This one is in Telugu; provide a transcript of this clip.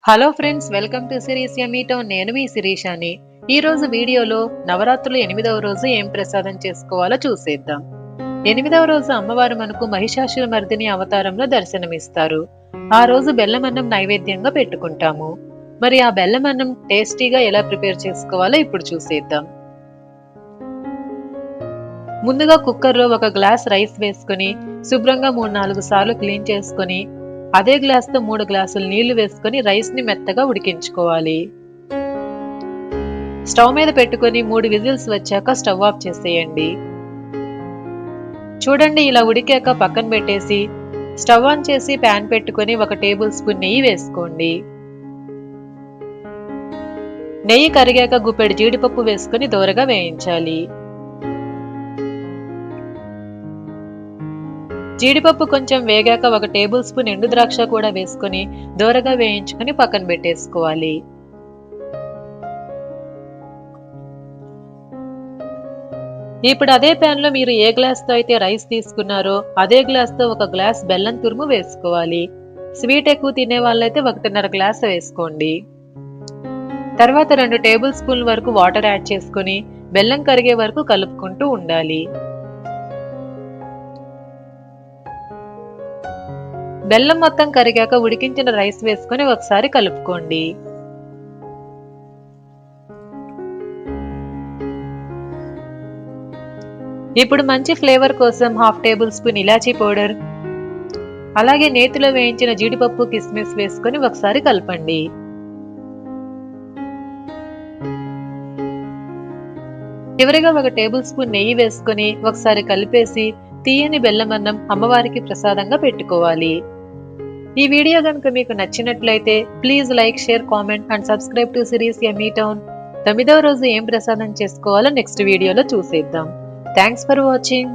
Hello friends, welcome to series yummy town. నేను మీ శిరీషాని. ఈ రోజు వీడియోలో నవరాత్రులు 8వ రోజు ఏం ప్రసాదం చేసుకోవాలో చూసేద్దాం. 8వ రోజు అమ్మవారు మనకు మహిషాసురమర్దిని అవతారంలో దర్శనమిస్తారు. ఆ రోజు బెల్లమన్నం నైవేద్యంగా పెట్టుకుంటాము. మరి ఆ బెల్లమన్నం టేస్టీగా ఎలా ప్రిపేర్ చేసుకోవాలో ఇప్పుడు చూసేద్దాం. ముందుగా కుక్కర్లో ఒక గ్లాస్ రైస్ వేసుకుని శుభ్రంగా 3-4 సార్లు క్లీన్ చేసుకుని అదే గ్లాస్తో 3 గ్లాసులు నీళ్లు వేసుకుని రైస్ ని మెత్తగా ఉడికించుకోవాలి. స్టవ్ మీద పెట్టుకుని 3 విజిల్స్ వచ్చాక స్టవ్ ఆఫ్ చేసేయండి. చూడండి, ఇలా ఉడికాక పక్కన పెట్టేసి స్టవ్ ఆన్ చేసి ప్యాన్ పెట్టుకుని 1 టేబుల్ స్పూన్ నెయ్యి వేసుకోండి. నెయ్యి కరిగాక గుప్పెడు జీడిపప్పు వేసుకుని దోరగా వేయించాలి. జీడిపప్పు కొంచెం వేగాక 1 టేబుల్ స్పూన్ ఎండు ద్రాక్ష కూడా వేసుకుని దోరగా వేయించుకుని పక్కన పెట్టేసుకోవాలి. ఇప్పుడు అదే ప్యాన్ లో మీరు ఏ గ్లాస్ తో అయితే రైస్ తీసుకున్నారో అదే గ్లాస్ తో 1 గ్లాస్ బెల్లం తురుము వేసుకోవాలి. స్వీట్ ఎక్కువ తినే వాళ్ళైతే 1.5 గ్లాస్ వేసుకోండి. తర్వాత 2 టేబుల్ స్పూన్ల వరకు వాటర్ యాడ్ చేసుకుని బెల్లం కరిగే వరకు కలుపుకుంటూ ఉండాలి. బెల్లం మొత్తం కరిగాక ఉడికించిన రైస్ వేసుకుని ఒకసారి కలుపుకోండి. ఇప్పుడు మంచి ఫ్లేవర్ కోసం 1/2 టేబుల్ స్పూన్ ఇలాచీ పౌడర్, అలాగే నేతిలో వేయించిన జీడిపప్పు కిస్మిస్ వేసుకుని ఒకసారి కలపండి. చివరిగా 1 టేబుల్ స్పూన్ నెయ్యి వేసుకుని ఒకసారి కలిపేసి తీయని బెల్లమన్నం అమ్మవారికి ప్రసాదంగా పెట్టుకోవాలి. ఈ వీడియో గనుక మీకు నచ్చినట్లయితే please like, share, comment and subscribe to series yummy town. 9వ రోజు ఏం ప్రసాదం చేసుకోవాలో నెక్స్ట్ వీడియోలో చూసేద్దాం. Thanks for watching.